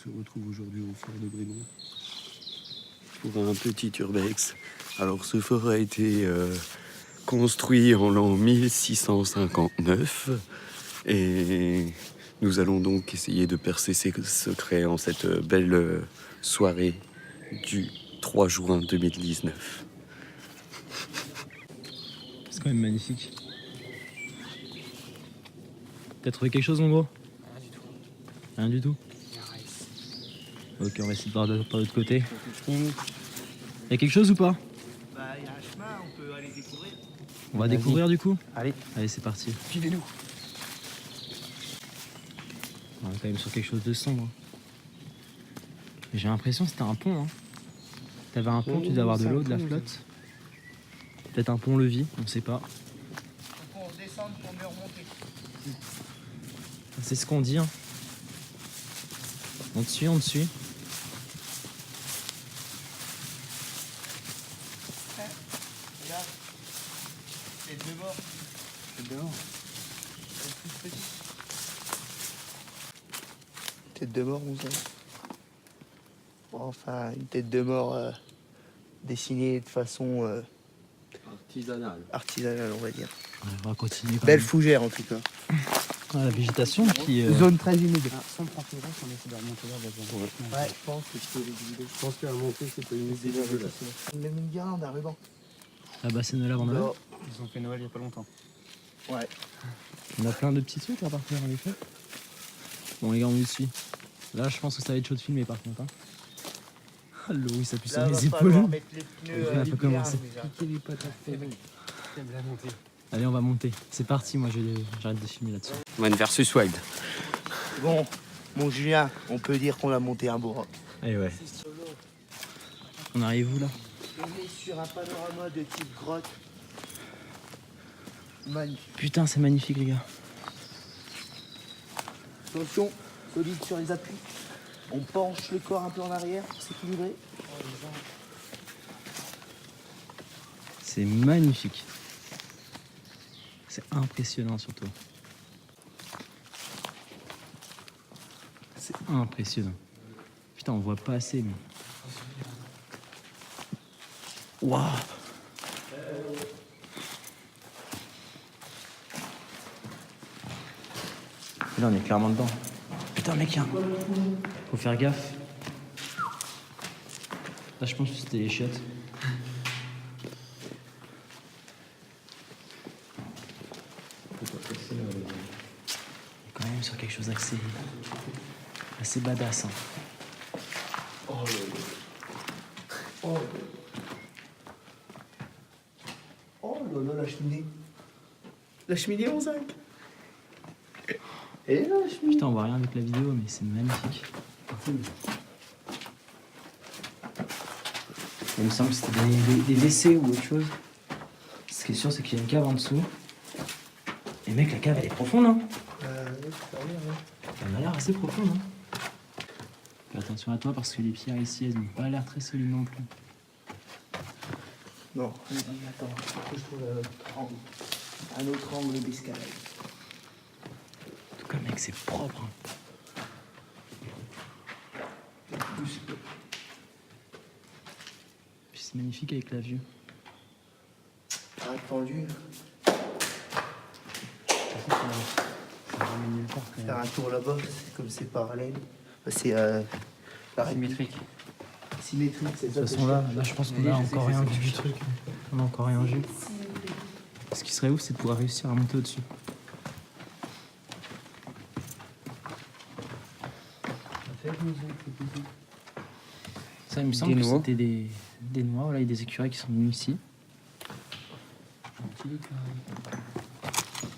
se retrouve aujourd'hui au fort de Brémont pour un petit urbex. Alors ce fort a été construit en l'an 1659 et nous allons donc essayer de percer ses secrets en cette belle soirée du 3 juin 2019. C'est quand même magnifique. T'as trouvé quelque chose, mon gros? Rien du tout. Rien du tout? Ok, on va essayer de voir par l'autre côté. Y'a quelque chose ou pas? Bah, il y a un chemin, on peut aller découvrir. On va découvrir du coup? Allez, Allez, c'est parti. suivez-nous. On est quand même sur quelque chose de sombre. J'ai l'impression que c'était un pont. Hein. T'avais un pont, tu devais avoir de l'eau, de la flotte. Peut-être un pont-levis, on sait pas. Faut qu'on redescende pour mieux remonter. C'est ce qu'on dit. Hein. On te suit, on te suit. Regarde. Tête de mort. Tête de mort. Elle est toute petite. Tête de mort, on sait. Bon, enfin, une tête de mort dessinée de façon artisanale, on va dire. Ouais, on va continuer. Belle fougère en tout cas. Ah, la végétation qui. Zone très humide. Sans prendre les roches, on essaie de remonter là. Ouais, je pense que tu peux les guider. Je pense qu'à monter, c'est pas une idée dégueulasse. Même une guirlande, un ruban. La bassine de la Vendée. Alors, Ils ont fait Noël il y a pas longtemps. ouais. On a plein de petits trucs à partir en effet. Bon, les gars, on nous suit. Là, je pense que ça va être chaud de filmer par contre. Hein. Ah, l'eau, il s'appuie sur Là, mes va épaules. falloir mettre les pneus On peut commencer. déjà. Piquez les potes à feu. T'aimes la montée. Allez, on va monter. C'est parti, moi j'arrête de filmer là-dessus. Man versus Wild. Bon, mon Julien, on peut dire qu'on a monté un beau roc. Allez, ouais. On arrive où là? On est sur un panorama de type grotte. Magnifique. Putain, c'est magnifique, les gars. Attention, solide sur les appuis. On penche le corps un peu en arrière pour s'équilibrer. C'est magnifique. C'est impressionnant surtout. C'est impressionnant. Putain, on voit pas assez, mais. Waouh! Là, on est clairement dedans. Putain, mec, faut faire gaffe. Là, je pense que c'était les chiottes. On est quand même sur quelque chose assez badass. Hein. Oh là là, la cheminée. La cheminée en zinc. Et là, la cheminée. Putain, on voit rien avec la vidéo, mais c'est magnifique. Il me semble que c'était des WC ou autre chose. Ce qui est sûr, c'est qu'il y a une cave en dessous. Et mec, la cave, elle est profonde, hein. Elle a l'air assez profonde, hein. Fais attention à toi parce que les pierres ici, elles n'ont pas l'air très solides non plus. Non, attends, faut que je trouve un autre angle d'escalade. En tout cas, mec, c'est propre. Hein. Puis c'est magnifique avec la vue. Attendu. Faire un tour là-bas, c'est comme c'est parallèle. C'est Symétrique. symétrique, c'est De toute façon, là, je pense qu'on a encore rien vu du truc. On a encore rien vu. Ce qui serait ouf, c'est de pouvoir réussir à monter au-dessus. Ça, il me semble que c'était des noix. Voilà, il y a des écureuils qui sont venus ici.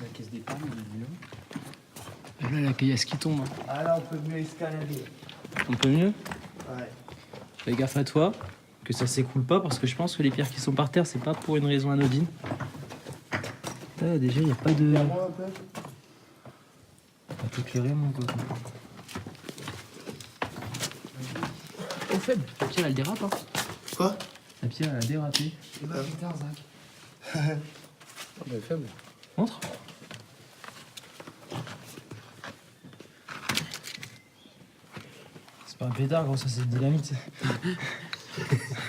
La caisse d'épargne, Et là, la caillasse qui tombe. Hein. Ah là, on peut mieux escalader. On peut mieux? Ouais. Fais gaffe à toi, que ça s'écroule pas, parce que je pense que les pierres qui sont par terre, c'est pas pour une raison anodine. Putain, déjà, il n'y a pas de... Moi un peu. Pas tout éclairé, mon gars. Oh, faible. La pierre, elle dérape, hein. Quoi? La pierre, elle a dérapé. putain, Zach. Elle est faible. Montre. Pas un pétard, gros, ça c'est dynamite.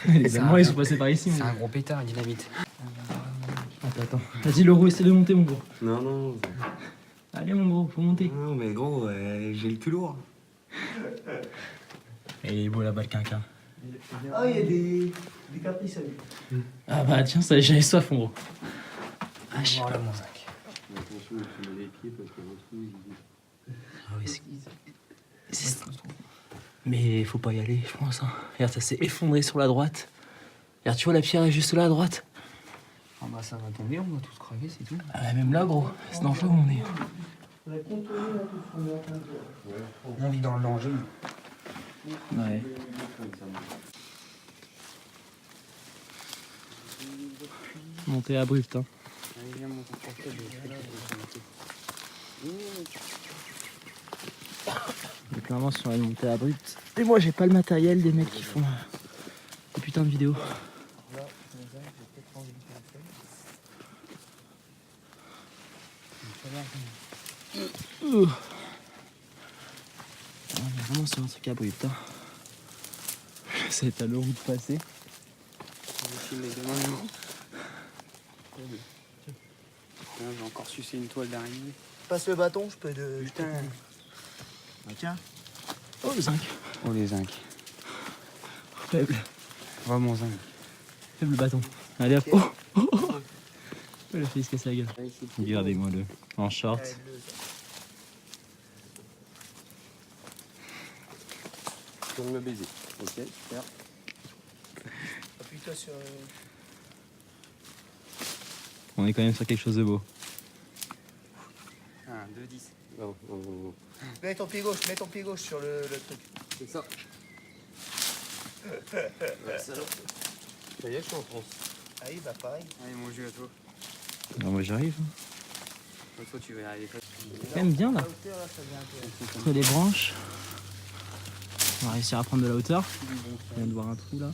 Les Allemands ils sont passés par ici. C'est un gros pétard, une dynamite. Attends. Vas-y, Leroux, essaie de monter, mon gros. Non, non. Allez, mon gros, faut monter. Non, mais gros, j'ai le cul lourd. Et il est beau là-bas, le quinquin. Ah, il y a des caprices à lui. Ah bah tiens, ça j'avais soif, mon gros. Ah, je sais pas. Attention, tu mets les pieds parce que l'autre coup, Ah oui, mais faut pas y aller, je pense. Hein. Regarde, ça s'est effondré sur la droite. Regarde, tu vois, la pierre est juste là à droite. Ah bah ça va tomber, on va tous crever, c'est tout. Ah, même là, gros, c'est dangereux où on est. On vit dans le danger. Ouais. Montée abrupte, hein. Allez, viens, mon portrait, On est clairement sur une montée abrupte. Et moi, j'ai pas le matériel des mecs qui font des putains de vidéos. On est vraiment sur un truc abrupt. Hein. C'est à l'euro de passer. J'ai encore sucé une toile d'araignée. Passe le bâton, je peux de. Putain. Ah, tiens. Oh, le zinc. Oh les zincs. Faible. Va mon zinc. Faible bâton. Allez hop. Oh, oh, oh. Il a fait se casser la gueule. Regardez-moi le. En short. Tourne le baiser. Ok, super. Appuie-toi sur. On est quand même sur quelque chose de beau. 1, 2, 10. Non, non, non, non. Mets ton pied gauche sur le truc. C'est ça. Ça y est, je suis en France. Ah oui, bah pareil. Allez, mon jeu à toi. Non, moi j'arrive. Toi, tu vas y arriver. Quand même bien là. La hauteur, là, ça vient un peu. Entre les branches. On va réussir à prendre de la hauteur. On vient de voir un trou là.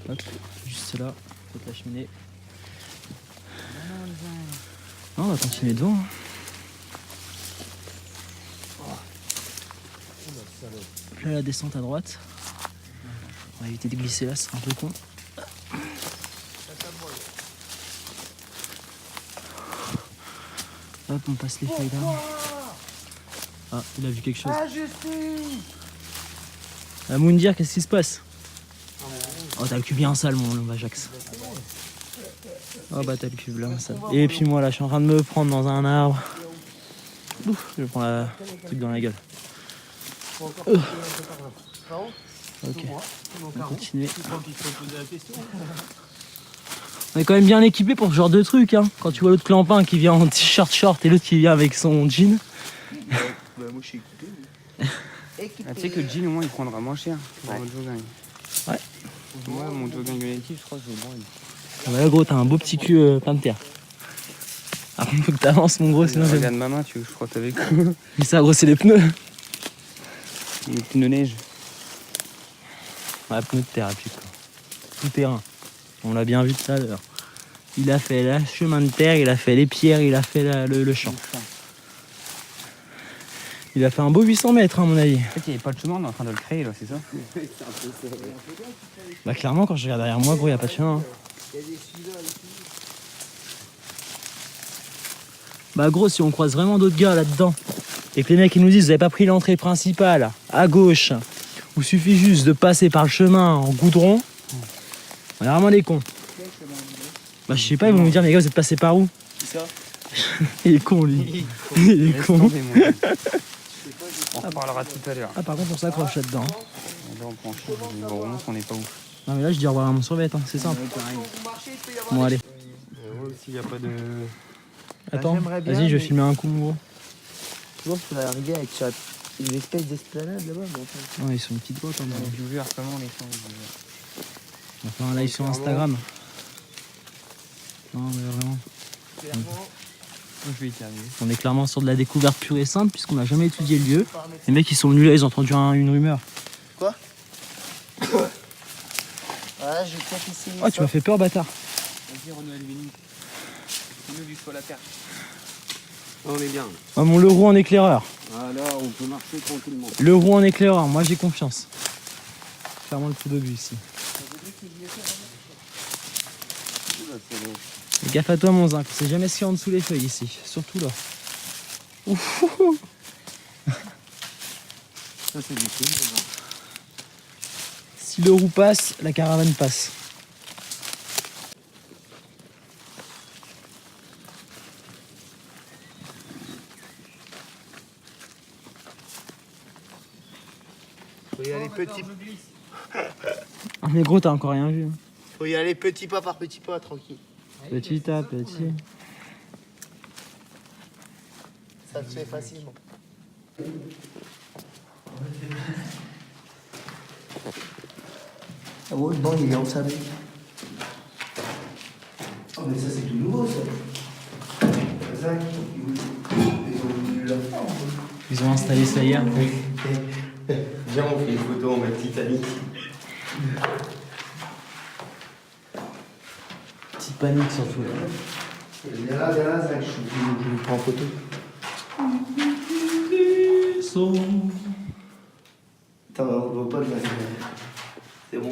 Hop, juste là, peut-être la cheminée. Non, on va continuer devant. Hein. Là, la descente à droite. On va éviter de glisser là, ce sera un peu con. Hop, on passe les feuilles là. Ah, il a vu quelque chose. Ah, je suis. À Moundir, qu'est-ce qui se passe? Oh, t'as le cul bien sale, mon Ajax. Oh, bah, t'as le cul bien sale. Et puis, moi, là, je suis en train de me prendre dans un arbre. Ouf, je prends le truc dans la gueule. Ok, on va continuer. On est quand même bien équipé pour ce genre de truc, hein. Quand tu vois l'autre clampin qui vient en t-shirt short et l'autre qui vient avec son jean. Bah, moi, je suis équipé. Équipé. Ah, tu sais que le jean, au moins, il prendra moins cher. Ouais. Mon jogging. Ouais. Moi, mon jogging collectif, je crois que je vais le prendre. Ah bah là, gros, t'as un beau petit cul plein de terre. Ah, faut que t'avances, mon gros, sinon Regarde ma main, tu veux que je frotte avec Mais ça, gros, c'est les pneus. les pneus neige. Ouais, pneus de terre, et puis quoi. Tout terrain. On l'a bien vu tout à l'heure. Il a fait le chemin de terre, il a fait les pierres, il a fait le champ. Il a fait un beau 800 mètres, à mon avis. En fait, il n'y avait pas de chemin, on est en train de le créer, là, c'est ça? Bah, clairement, quand je regarde derrière moi, gros, il n'y a pas de chemin. Hein. Bah, gros, si on croise vraiment d'autres gars là-dedans, et que les mecs ils nous disent, vous avez pas pris l'entrée principale, à gauche, où il suffit juste de passer par le chemin en goudron, on est vraiment des cons. Bah, je sais pas, ils vont nous dire, mais les gars, vous êtes passés par où? C'est ça. Il est con, lui. Il est Laisse con. tomber, moi. On reparlera tout à l'heure. Ah, par contre, on s'accroche là-dedans. Là, on prend un chien, on remonte, on n'est pas ouf. Non, mais là, je dis au revoir à mon survêt, hein, c'est simple. Bon, allez. S'il n'y a pas de. Attends, j'aimerais bien, vas-y, je vais mais- filmer un coup, gros. Tu vois, je pourrais arriver avec une espèce d'esplanade là-bas. Mais enfin, Non, ils sont une petite boîte, hein, Les viewers, comment les gens? on va faire un live sur Instagram. Non, mais vraiment. clairement, Je vais y arriver. On est clairement sur de la découverte pure et simple, puisqu'on n'a jamais étudié le lieu. Les mecs, ils sont venus là, ils ont entendu une rumeur. voilà, je vais peut-être essayer. Oh, tu m'as fait peur, bâtard. Vas-y, Renaud Alvini. Nous, lui, sur la terre. On est bien. Oh, mon Leroux en éclaireur. Voilà, on peut marcher tranquillement. Leroux en éclaireur, moi j'ai confiance. clairement le coup d'obus ici. Fais gaffe à toi, mon zinc. On sait jamais ce qu'il y a en dessous les feuilles ici. Surtout là. Ouf. Ça, c'est du coup. Si le roux passe, la caravane passe. Faut y aller petit. Ah, mais gros, t'as encore rien vu. Hein. Faut y aller petit pas par petit pas, tranquille. Petit à petit. Ça se fait facilement. Ah ouais, bon, il est en savait. Oh, mais ça, c'est tout nouveau, ça. Zach, Ils ont installé ça hier. Viens, on fait une photo en mode Titanic. Petite panique surtout. Là. Viens là, Zach, je vous prends en photo. Attends, on voit pas de la c'est bon,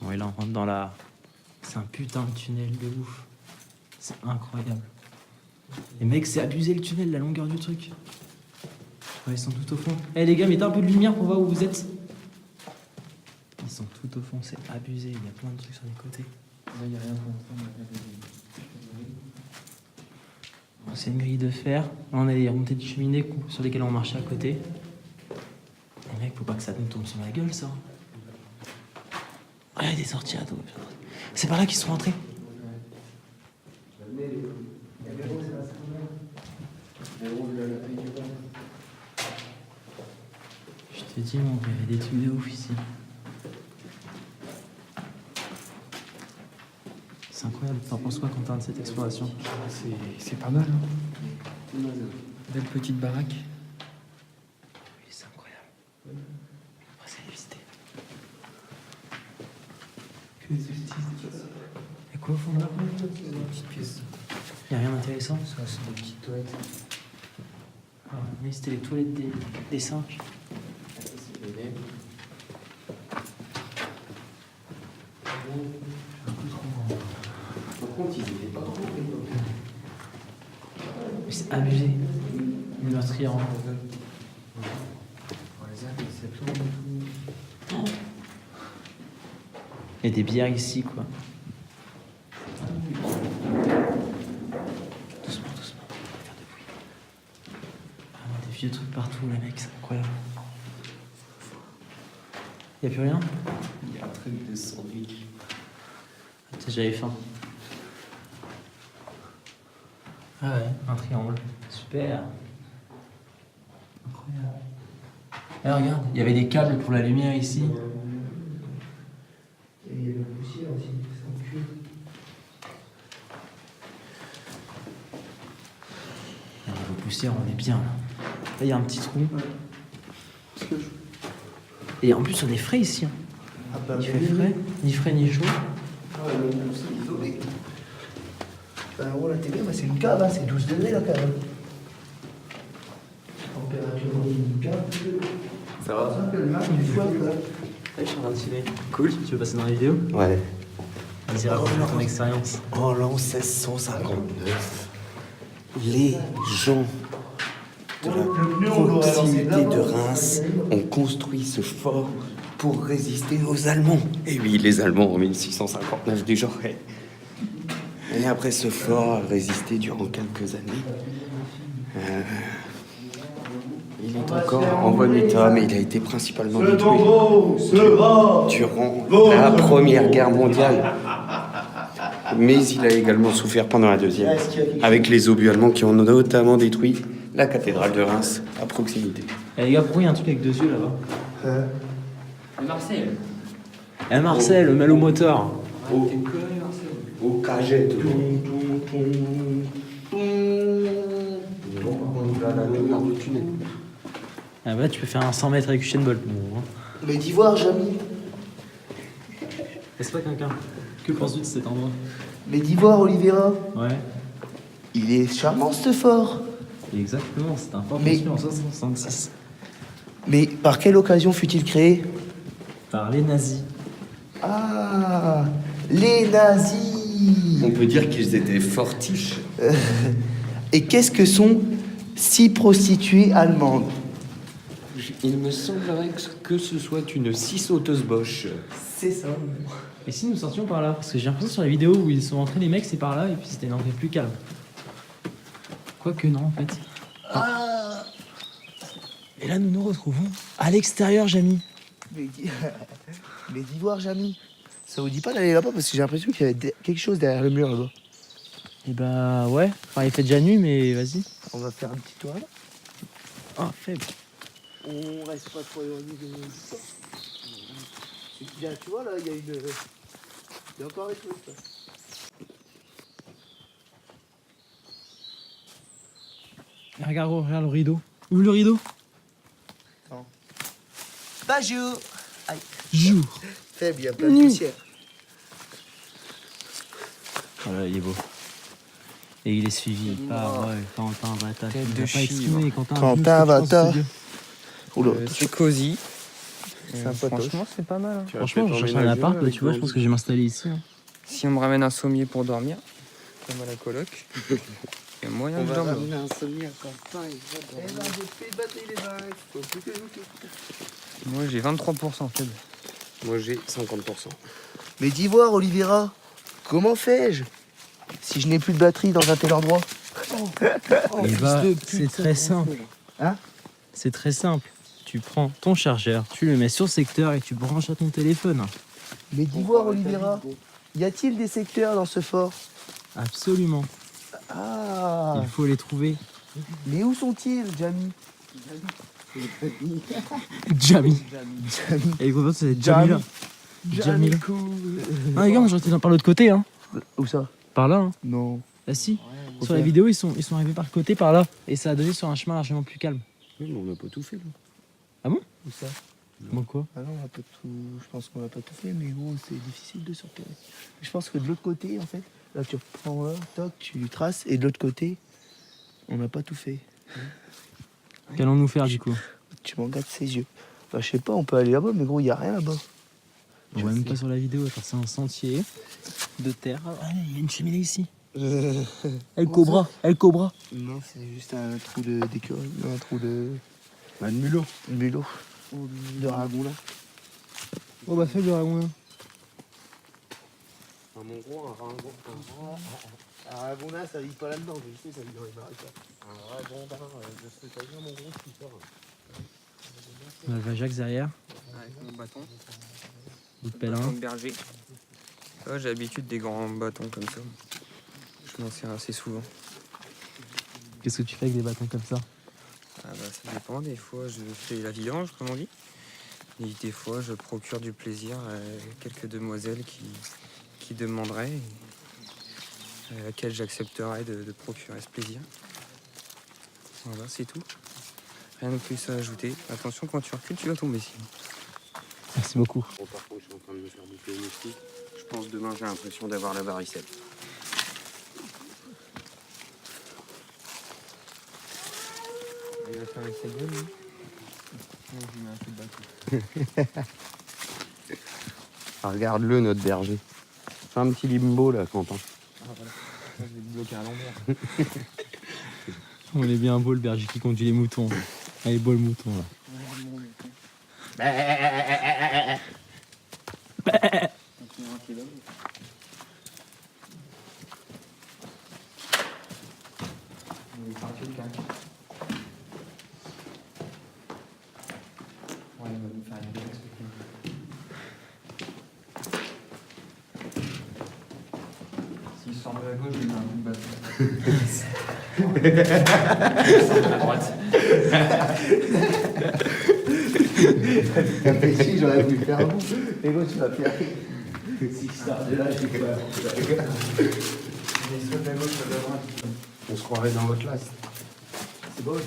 Bon, et là, on rentre dans la... C'est un putain de tunnel de ouf. C'est incroyable. Les mecs, c'est abusé le tunnel, la longueur du truc. Ouais, ils sont tout au fond. Eh les gars, mettez un peu de lumière pour voir où vous êtes. Ils sont tout au fond, c'est abusé. Il y a plein de trucs sur les côtés. Là, il n'y a rien pour l'instant. Bon, c'est une grille de fer. Là, on a les remontées de cheminée sur lesquelles on marchait à côté. Les mecs, faut pas que ça nous tombe sur la gueule, ça. Ah, il y a des sorties à dos. C'est par là qu'ils sont rentrés. Je te dis, mon gars, il y a des trucs de ouf ici. C'est incroyable. T'en penses quoi, Quentin, de cette exploration? C'est pas mal. Hein. Belle petite baraque. Oui, c'est incroyable. On va essayer de visiter. Que des petites Et quoi au fond là? pièces. Y'a rien d'intéressant? Ça, c'est des petites toilettes. Ah, oui, c'était les toilettes des singes. Mais c'est abusé. Le meurtrier en Il y a des bières ici, quoi. Doucement, doucement. Pas faire de bruit. Vraiment des vieux trucs partout, les mecs, c'est incroyable. Y a plus rien? Il y a un truc de sandwich. Peut-être j'avais faim. Ah ouais, un triangle. Super. Incroyable. Eh, regarde, il y avait des câbles pour la lumière ici. Et il y a la poussière aussi, sans cul. Niveau poussière, on est bien là. Là, il y a un petit trou. Et en plus, on est frais ici. Hein. Ah bah, Il fait frais, ni frais ni chaud. Ah ouais, non, c'est isolé. Ben, oh, là, t'es bien, bah, c'est une cave, hein, c'est 12 degrés la cave. Température d'une cave. Ça va? Ça s'appelle le marque du foie, quoi. Je suis en train de filmer. Cool. Tu veux passer dans la vidéo? Ouais. Vas-y, raconte ton expérience. En l'an 1659, les gens de la proximité de Reims ont construit ce fort pour résister aux Allemands. Et oui, les Allemands en 1659 du genre. Et après, ce fort a résisté durant quelques années. Il est encore en bon état, mais il a été principalement détruit durant la Première Guerre mondiale. Mais il a également souffert pendant la Deuxième, avec les obus allemands qui ont notamment détruit la cathédrale de Reims à proximité. Eh les gars, pourquoi il y a un truc avec deux yeux là-bas? Marseille. Eh Marcel, le mal au moteur. Au cagette. Ah bah tu peux faire un 100 mètres avec Usain Bolt. Bon, hein. Mais d'ivoire, Jamy. Est-ce pas quelqu'un? Que penses-tu de cet endroit? Mais d'ivoire, Oliveira. Ouais. Il est charmant, ce fort. Exactement, c'est un fort Mais- construit en 1966 Mais par quelle occasion fut-il créé? par les nazis. Ah, les nazis. On peut dire qu'ils étaient fortiches. Et qu'est-ce que sont 6 prostituées allemandes? Il me semblerait que ce soit une scie sauteuse Bosch. C'est ça. Et si nous sortions par là? Parce que j'ai l'impression sur les vidéos où ils sont rentrés, les mecs, c'est par là, et puis c'était une entrée plus calme. Quoique non, en fait. Ah, Et là, nous nous retrouvons à l'extérieur, Jamy. mais dis voir, Jamy. Ça vous dit pas d'aller là-bas parce que j'ai l'impression qu'il y avait quelque chose derrière le mur là-bas. Et bah ouais, enfin il fait déjà nuit, mais vas-y. On va faire un petit tour là. Ah, faible. On reste pas trop éloigné de ça. Tu vois là, il y a une. Il y a encore des trucs là. Regarde, gros, regarde le rideau. Ouvre le rideau. Bonjour. Jour. Faible, il y a plein de poussière. Voilà, il est beau. Et il est suivi par Quentin Vata. Tête Tu de l'as pas chivre. exprimé, Quentin. Quentin Vata. Oula, C'est cosy. c'est un potoche. Franchement, c'est pas mal. Hein. Franchement, je cherche un appart, bah, tu vois, je pense que je vais m'installer ici. Hein. Si on me ramène un sommier pour dormir, comme à la coloc, il y a moyen de dormir. un sommier à Quentin. Eh ben, j'ai fait battre les vaches. Faut plus que nous. Moi, j'ai 23% faible. Moi j'ai 50%. Mais dis voir, Oliveira, comment fais-je si je n'ai plus de batterie dans un tel endroit? Et bah, c'est très simple. Hein? C'est très simple. Tu prends ton chargeur, tu le mets sur secteur et tu branches à ton téléphone. Mais dis voir, Oliveira, y a-t-il des secteurs dans ce fort? Absolument. Ah, Il faut les trouver. mais où sont-ils, Jamy? Jamy. Et les copains, c'est Jamila. Jamila. Ah, les gars, moi j'aurais été par l'autre côté. Hein. Où ça? Par là. Hein. Non. Bah si. Faut Sur la faire. vidéo, ils sont arrivés par le côté, par là. Et ça a donné sur un chemin largement plus calme. Oui, mais on n'a pas tout fait là. Où ça? Bon quoi? Ah non, on a pas tout. Je pense qu'on a pas tout fait, mais gros, c'est difficile de se repérer. Je pense que de l'autre côté, en fait, là tu reprends là, toc, tu traces, et de l'autre côté, on n'a pas tout fait. Qu'allons-nous faire du coup? Tu m'en gâtes ses yeux. Bah, je sais pas, on peut aller là-bas, mais gros, y a rien là-bas. On voit même pas sur la vidéo, genre c'est un sentier de terre. Ah, il y a une cheminée ici. El Cobra, El Cobra. Non, c'est juste un trou d'écureuil, un trou de Bah, de mulot. mulot, de ragoula. Oh bah fais le dragon. Un mongro, un ringo, Un ragoula, ça vit pas là-dedans, je sais, ça vit dans les marécages. un ragondin, je sais pas bien mon gros qui sort. On a le Vajax derrière, Avec mon bâton. bout de Bâton pèlerin. de berger. Ça, j'ai l'habitude des grands bâtons comme ça. Je m'en sers assez souvent. Qu'est-ce que tu fais avec des bâtons comme ça? Ah bah, ça dépend. Des fois, je fais la vidange, comme on dit. Et des fois, je procure du plaisir à quelques demoiselles qui demanderaient et à laquelle j'accepterais de procurer ce plaisir. Voilà, c'est tout. Rien de plus à ajouter. Attention, quand tu recules, tu vas tomber sinon. Merci beaucoup. Bon, par contre, je suis en train de me faire bouffer une moustique. Je pense demain, j'ai l'impression d'avoir la varicelle. Il va faire avec sa gueule, lui. Je lui mets un coup de bâton. Ah, regarde-le, notre berger. Fais un petit limbo là, Quentin. Ah voilà. Je vais le bloquer à l'envers. On est bien beau le berger qui conduit les moutons. Allez, beau le mouton là. Il est parti le cac. Ouais, il va nous faire une belle explication. S'il sort de la gauche, je lui mets un coup de bâton. S'il sort de la droite. Si, j'aurais voulu faire un bout. Et gros, tu vas faire. Si je sors de là, je vais pas. Il est soit de la gauche, soit de la droite. On se croirait dans votre classe. C'est beau, ça.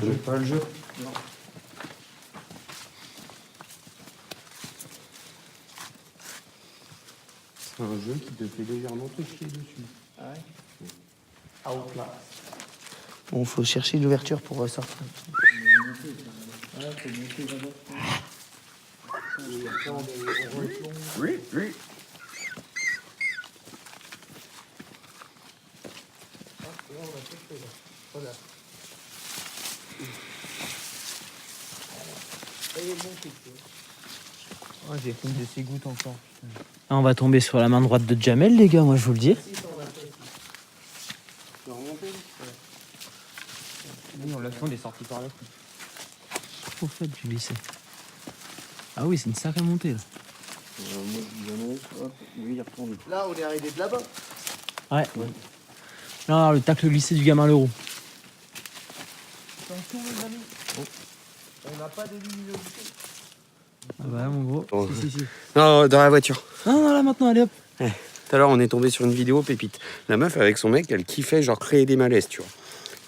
Je joue pas le jeu. C'est un jeu qui te fait légèrement te chier dessus. Ah ouais. Outlast. Bon, faut chercher l'ouverture pour ressortir. Oui, oui. J'ai fait de ces gouttes encore. Ah, on va tomber sur la main droite de Jamel, les gars, moi je vous le dis. Oui, on l'a fait, on est sorti par là. Trop faible du lycée. Ah oui, c'est une sacrée montée là. Là, on est arrivé de là-bas. Ouais. Non, le tacle lycée du gamin Leroux. Attention, les amis. On n'a pas de luminosité. Ah bah mon gros. Oh. Si. Non, dans la voiture. Non, là maintenant, allez hop. Tout à l'heure, on est tombé sur une vidéo pépite. La meuf avec son mec, elle kiffait genre créer des malaises, tu vois.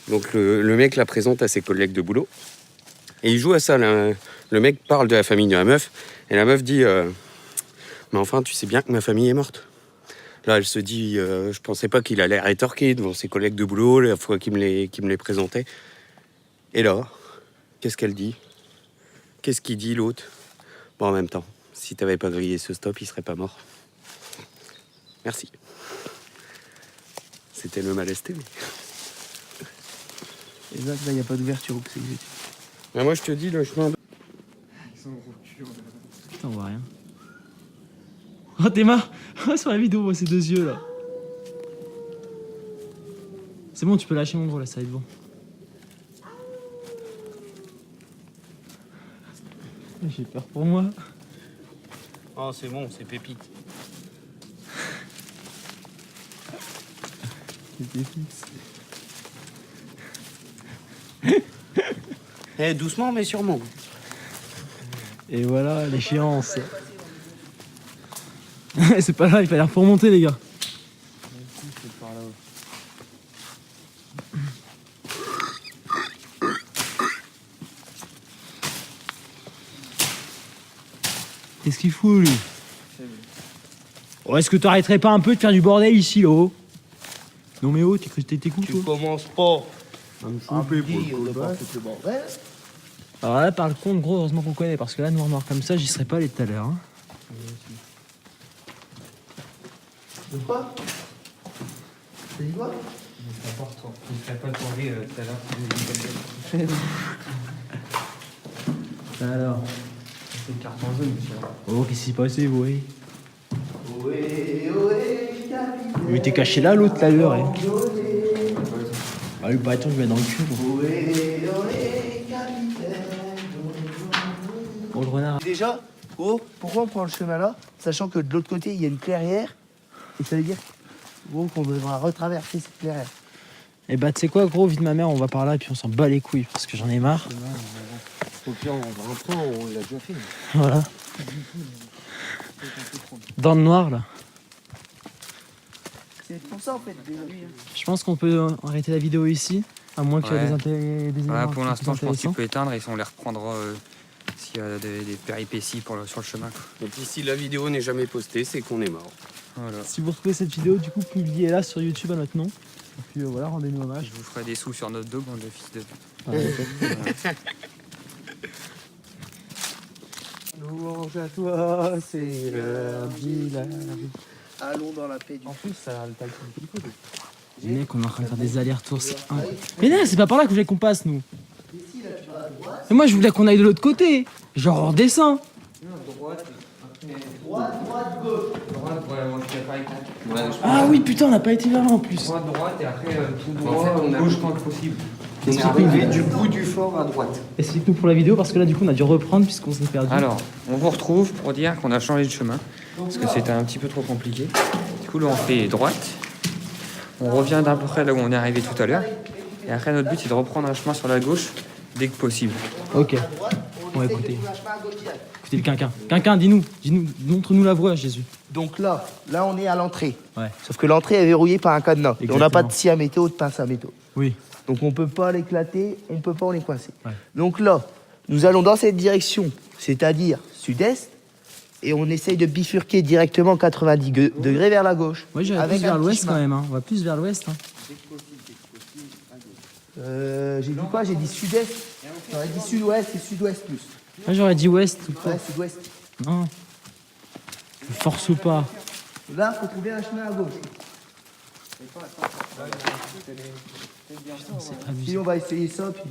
Donc le mec la présente à ses collègues de boulot. Et il joue à ça. Le mec parle de la famille de la meuf. Et la meuf dit mais enfin, tu sais bien que ma famille est morte. Là, elle se dit je pensais pas qu'il allait rétorquer devant ses collègues de boulot la fois qu'il me les présentait. Et là, qu'est-ce qu'elle dit? Qu'est-ce qu'il dit l'autre? Bon, en même temps, si t'avais pas grillé ce stop, il serait pas mort. Merci. C'était le malesté. Et là, il n'y a pas d'ouverture. Mais moi, je te dis, le chemin... Putain, on voit rien. Oh, t'es marre. Sur la vidéo, on voit ces deux yeux là. C'est bon, tu peux lâcher mon gros là, ça va être bon. J'ai peur pour moi. Oh, c'est bon, c'est pépite. Eh, doucement, mais sûrement. Et voilà l'échéance. C'est pas là, il fallait remonter les gars. Qu'est-ce qu'il fout lui? Oh, est-ce que t'arrêterais pas un peu de faire du bordel ici là-haut? Non mais oh, t'es cru que t'étais cool toi? Commence pas À me à me dire de pas foutre le bordel. Alors là par contre gros, heureusement qu'on connaît parce que là noir comme ça j'y serais pas allé tout à l'heure hein. De quoi? T'as dit quoi? C'est important. Je ne serais pas tombé tout à l'heure. Alors. C'est une carte en jaune, monsieur. Oh, qu'est-ce qui s'est passé, vous voyez? Ohé, ohé, capitaine. Il était caché là, l'autre, tout à l'heure. Hein. Ah, lui, pas attends, je vais dans le cul. Moi. Ohé, ohé, capitaine. Bon, le renard. Déjà, gros, pourquoi on prend le chemin là, sachant que de l'autre côté, il y a une clairière, et ça veut dire, gros, qu'on devra retraverser cette clairière. Eh bah, tu sais quoi, gros, vite ma mère, on va par là et puis on s'en bat les couilles parce que j'en ai marre. Au pire, on va reprendre, on l'a déjà fait. Voilà. Dans le noir, là. C'est pour ça, en fait, déjà. Je pense qu'on peut arrêter la vidéo ici, à moins qu'il y ait Ouais. des éléments Voilà, pour plus l'instant, je pense que tu intéressants. peux éteindre et on les reprendra s'il y a des péripéties sur le chemin. Quoi. Et puis si la vidéo n'est jamais postée, c'est qu'on est mort. Voilà. Si vous retrouvez cette vidéo, du coup, publiez-la sur YouTube à notre nom. Et puis voilà, rendez-nous hommage. Je vous ferai des sous sur notre dos, bande de fils de pute. Voilà. Louange à toi, Seigneur, dis la vie. Allons dans la paix du... En plus, ça a le taille qu'il faut. Les mecs, on est en train de faire des allers-retours, c'est incroyable. Mais non, c'est pas par là que je voulais qu'on passe, nous. Mais moi, je voulais qu'on aille de l'autre côté. Genre, on redescend. Droite, gauche. Droite, ouais, moi je suis d'accord avec toi. Ah oui, putain, on n'a pas été vers là en plus. Droite et après tout droit, En fait, on a- gauche quand possible. On est arrivé du bout du fort à droite. Explique-nous pour la vidéo, parce que là, du coup, on a dû reprendre puisqu'on s'est perdu. Alors, on vous retrouve pour dire qu'on a changé de chemin. Parce que c'était un petit peu trop compliqué. Du coup, là, on fait droite. On revient d'à peu près là où on est arrivé tout à l'heure. Et après, notre but, c'est de reprendre un chemin sur la gauche dès que possible. Ok. Bon, écoutez. Écoutez le quinquin. Quinquin, dis-nous, montre-nous la voie, Jésus. Donc là, on est à l'entrée. Ouais. Sauf que l'entrée est verrouillée par un cadenas. Et on n'a pas de Exactement. scie à métaux, de pince à métaux. Oui. Donc on peut pas l'éclater, on peut pas les coincer. Ouais. Donc là, nous allons dans cette direction, c'est-à-dire sud-est, et on essaye de bifurquer directement 90 degrés vers la gauche. Moi, j'irais Avec plus vers un petit l'ouest chemin. quand même. Hein. On va plus vers l'ouest. Hein. J'ai dit quoi? J'ai dit sud-est. J'aurais dit sud-ouest et sud-ouest plus. Moi j'aurais dit ouest ou pas. Ouais, sud-ouest. Non. Je force ou pas. Là, faut trouver un chemin à gauche. C'est abusé. Si on va essayer ça, puis...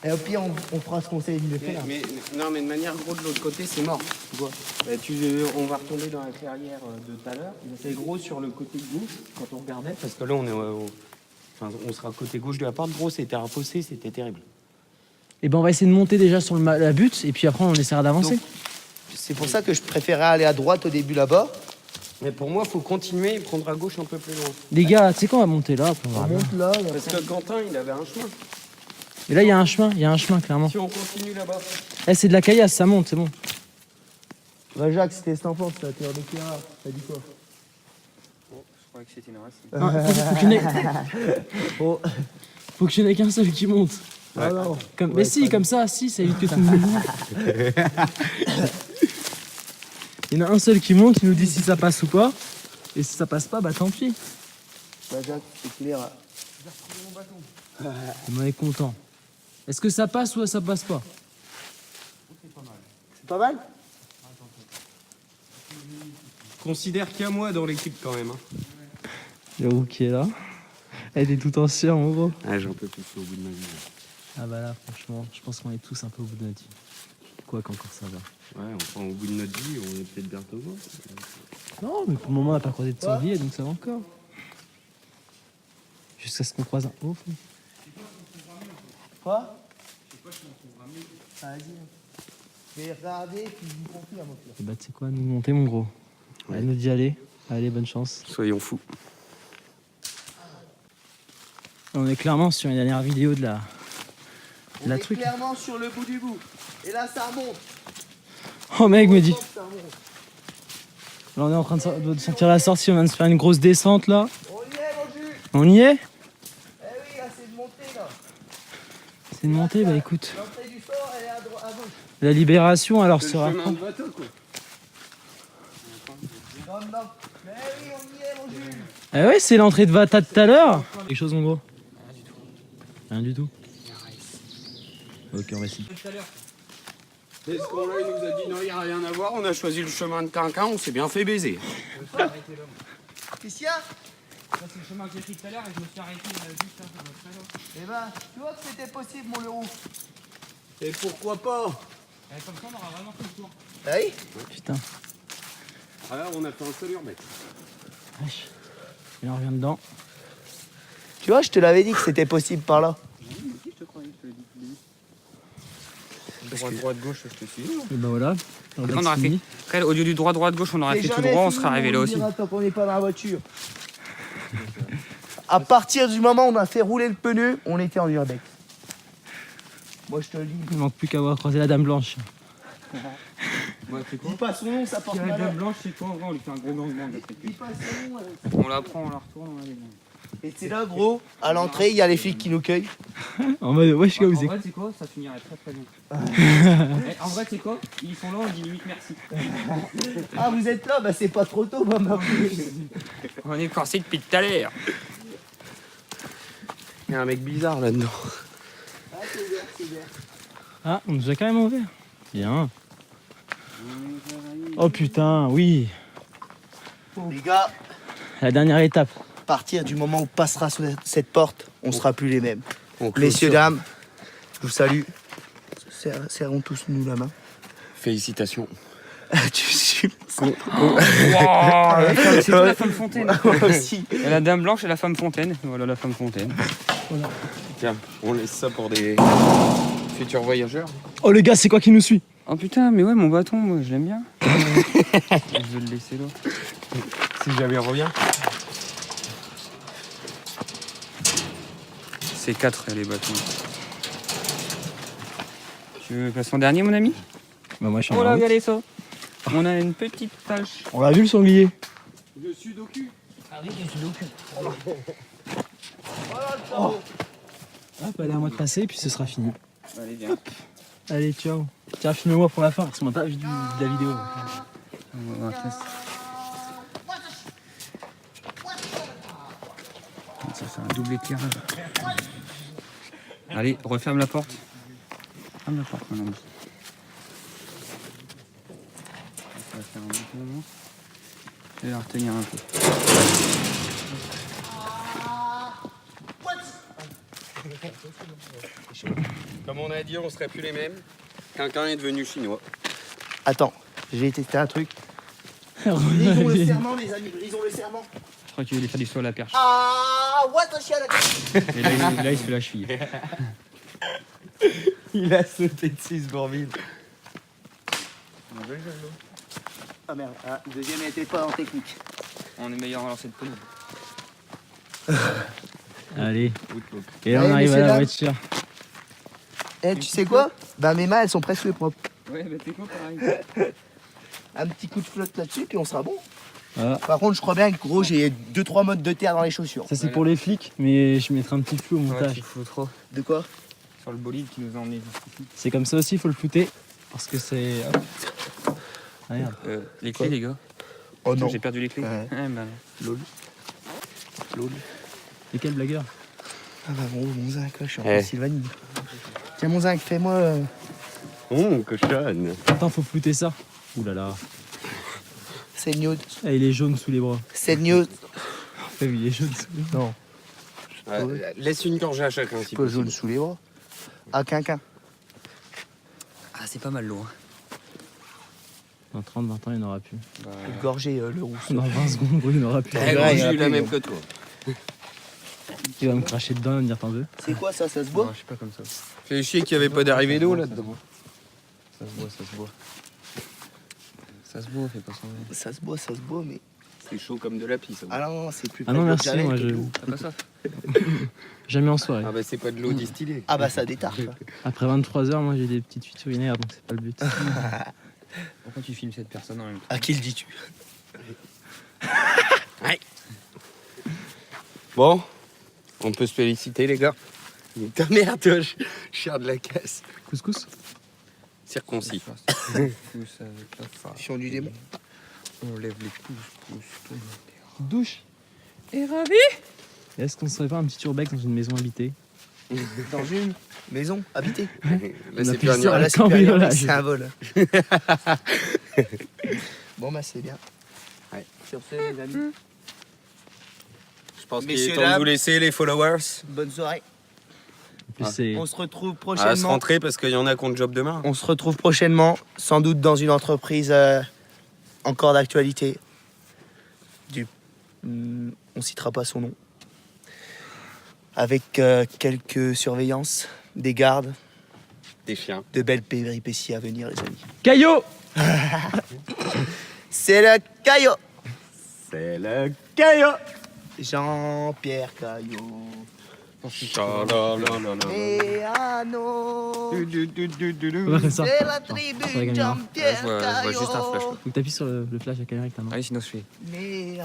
Et au pire, on fera ce qu'on sait de faire. Mais de manière gros de l'autre côté, c'est mort. Tu vois. On va retomber dans la clairière de tout à l'heure. C'est gros sur le côté gauche quand on regardait. Parce que là, on sera côté gauche de la porte. Gros, c'était un fossé, c'était terrible. Et ben on va essayer de monter déjà sur la butte et puis après on essaiera d'avancer. Donc, c'est pour ça que je préférais aller à droite au début là-bas. Mais pour moi, il faut continuer et prendre à gauche un peu plus loin. Les gars, tu sais quoi, on va monter là. Après on verra On bien. monte là. Et Parce après... que Quentin, il avait un chemin. Et là il y a un chemin clairement. Si on continue là-bas. Eh, c'est de la caillasse, ça monte, c'est bon. Bah, Jacques, c'était cet enfant, ça théorie d'éclairage. T'as dit quoi? Je croyais que c'était une racine. Non, Oh. faut qu'il y en ait qu'un seul qui monte. Ah non. Mais si, comme ça, si, ça évite que tout le monde monte. Il y en a un seul qui monte, il nous dit si ça passe ou pas. Et si ça passe pas, bah tant pis. Bah, Jacques, c'est clair. On est content. Est-ce que ça passe ou ça passe pas? C'est pas mal? Considère qu'il y a moi dans l'équipe quand même. Hein. J'avoue qui est là. Elle est tout ancien en gros. Ah, j'en peux plus, c'est au bout de ma vie. Ah bah là, franchement, je pense qu'on est tous un peu au bout de notre vie. Quoi qu'encore ça va. Ouais, enfin, au bout de notre vie, on est peut-être bientôt mort. Non, mais pour le moment, on n'a pas croisé de sanglier, donc ça va encore. Jusqu'à ce qu'on croise un ouf. Quoi? Vas-y. Je vais regarder, puis je vous confirme au pire. Et bah, tu sais quoi, nous monter, mon gros. Elle nous dit allez. Allez, bonne chance. Soyons fous. On est clairement sur une dernière vidéo de la On est truc. clairement sur le bout du bout. Et là, ça remonte. Oh, mec, me dit. Ça remonte. Là, on est en train de sortir la sortie, on vient de se faire une grosse descente là. On y est, mon jus. On y est? Eh oui, là, c'est de monter, là. C'est une montée, bah écoute. L'entrée du fort, elle est à gauche. La libération alors C'est le sera. chemin de bateau, quoi. Non, non. Mais oui, on y est, mon jus. Ah ouais, c'est l'entrée de Vata de tout à l'heure. Quelque chose, mon gros? Rien du tout. Ok, on va essayer. Et ce qu'on là, il nous a dit non, il n'y a rien à voir. On a choisi le chemin de Quinquin, on s'est bien fait baiser. Qu'est-ce qu'il y a? C'est le chemin que j'ai pris tout à l'heure et je me suis arrêté juste là, sur votre vélo. Eh ben, tu vois que c'était possible, mon Leroux. Et pourquoi pas? Comme ça, on aura vraiment fait le tour. Ah oui? Putain. Alors, on a fait un seul urbex. Wesh. Et là, on revient dedans. Tu vois, je te l'avais dit que c'était possible par là. Droite, gauche, je te suis. Et bah voilà. On On aura fait. Après, au lieu du droit, gauche, on aurait C'est fait tout jamais droit, on fini, serait arrivé là on aussi. dira tant qu'on n'est pas dans la voiture. À partir du moment où on a fait rouler le pneu, on était en urbex. Moi, je te le dis. Il manque plus qu'à avoir croisé la Dame Blanche. Ouais, c'est quoi? Dis pas son nom, ça porte La malheur. dame blanche, c'est quoi? On lui fait un gros gang. Dis pas son nom. On la prend, on la retourne, on la dégage. Et c'est là, gros, à l'entrée, il y a les flics qui nous cueillent. En mode, wesh, En vous vrai, c'est quoi? Ça finirait très très bien. Eh, en vrai, c'est quoi? Ils sont là, on dit limite merci. Ah, vous êtes là? Bah, c'est pas trop tôt, maman. On est coincé depuis tout à l'heure. Il y a un mec bizarre là-dedans. Ah, c'est vert, c'est vert. Ah, on nous a carrément ouvert. Bien. Oh putain, oui. Les gars, La dernière étape. à partir du moment où passera cette porte, on sera plus les mêmes. On clôture. Messieurs, dames, je vous salue. Serrons tous nous la main. Félicitations. Tu suis. Wow, c'est toi la femme fontaine. Moi aussi. Et la dame blanche et la femme fontaine. Voilà la femme fontaine. Tiens, on laisse ça pour des futurs voyageurs. Oh le gars, c'est quoi qui nous suit? Oh putain, mais ouais, mon bâton, moi, je l'aime bien. Je vais le laisser là. Si jamais il revient. C'est 4 les bâtons. Tu veux passer en dernier, mon ami? Bah moi je suis en Oh là, route. regardez ça. On a une petite tache. On l'a vu le sanglier. Je suis docu. Hop, allez, à moi de passer, puis ce sera fini. Allez, viens. Allez, ciao. Tiens, filme-moi pour la fin, parce qu'on n'a pas vu de la vidéo. On va tester. Ça fait un double éclairage. Allez, referme la porte. Ferme la porte, mon ami. Ça va faire un petit moment. Je vais la retenir un peu. Comme on a dit, on serait plus les mêmes. Quelqu'un est devenu chinois. Attends, j'ai testé un truc. Brisons le serment, les amis, brisons le serment. Je crois qu'il voulait faire du saut à la perche. Ah, what the shit. Et là, il se fait la cheville. Il a sauté de 6 bourbilles. Ah merde, ah, le deuxième n'était pas en technique. On est meilleur en lancer de pelouse. Allez. Et là, Allez, on arrive à messieurs, la dames. voiture. Eh, tu sais quoi? Bah mes mains, elles sont presque propres. Ouais, mais t'es quoi pareil? Un petit coup de flotte là-dessus, puis on sera bon. Voilà. Par contre, je crois bien que gros, j'ai 2-3 modes de terre dans les chaussures. Ça, c'est pour les flics, mais je mettrai un petit flou au Ouais, montage. tu fous trop. De quoi? Sur le bolide qui nous a emmenés jusqu'ici. C'est comme ça aussi, il faut le flouter. Parce que c'est. Hop. Ah, regarde. Les clés, les gars. Oh non. J'ai perdu les clés. Ouais. Bah, Lol. Lol. Et quel blagueur. Ah bah bon, mon zinc, là, je suis en Eh. Pennsylvanie. Tiens, mon zinc, fais-moi. Cochonne. Attends, faut flouter ça. Ouh là là. C'est nude. Ah, il est jaune sous les bras. C'est nude. Ah oui, il est jaune sous les bras. Non, Laisse une gorgée à chacun, si pas possible. jaune sous les bras. Ah, quinquin. Ah, c'est pas mal lourd. Dans 30-20 ans, il n'aura plus. Gorgé, le rousseau. Dans 20 secondes, il n'aura plus. Eh, gros, il y j'ai en a eu la plus, même gros. que toi. Il va me cracher dedans et me dire t'en veux. C'est quoi ça? Ça se boit? Je sais pas comme ça. Fait chier qu'il n'y avait pas d'arrivée d'eau là-dedans. Ça se boit, ça se boit. Ça se boit, fais pas semblant. Ça se boit, mais. C'est chaud comme de la pisse. Ah non, c'est plus Ah non, près de l'eau de merci, Javel moi que de je. l'eau. T'as pas ça? Jamais en soirée. Ah bah c'est pas de l'eau distillée. Ah bah ça détarde. ça. Après 23h, moi j'ai des petites fuites urinaires, donc c'est pas le but. Pourquoi tu filmes cette personne en même temps? À qui le dis-tu? Bon, on peut se féliciter les gars. Ta merde, toi, chien de la caisse. Couscous. Circoncis. Pousse avec la face. Chiant du démon. On lève les pouces. Douche. Et ravi. Est-ce qu'on serait pas un petit urbex dans une maison habitée? Dans une maison habitée. Là, On c'est appelle plus un ça urbex. la Là, c'est plus un cambriolage. urbex, c'est un vol. Bon bah c'est bien. Ouais. Sur ce, les amis, Je pense qu'il est Messieurs, temps de dames. vous laisser les followers bonne soirée. En plus, c'est. On se retrouve à se prochainement. rentrer parce qu'il y en a qui ont le job demain. On se retrouve prochainement, sans doute dans une entreprise encore d'actualité. On citera pas son nom. Avec quelques surveillances, des gardes, Des chiens. de belles péripéties à venir, les amis. Caillot. C'est le Caillot, C'est le caillot. Jean-Pierre Caillot. Chalalalala. Et Anno, Du, du, du, du, du, du. On va faire ça. c'est la Sur la tribu caméra. Jean-Pierre Je vois juste un flash, Caillot. quoi. Donc t'appuies sur le flash à la caméra avec ta main. Allez, sinon je fais. Mais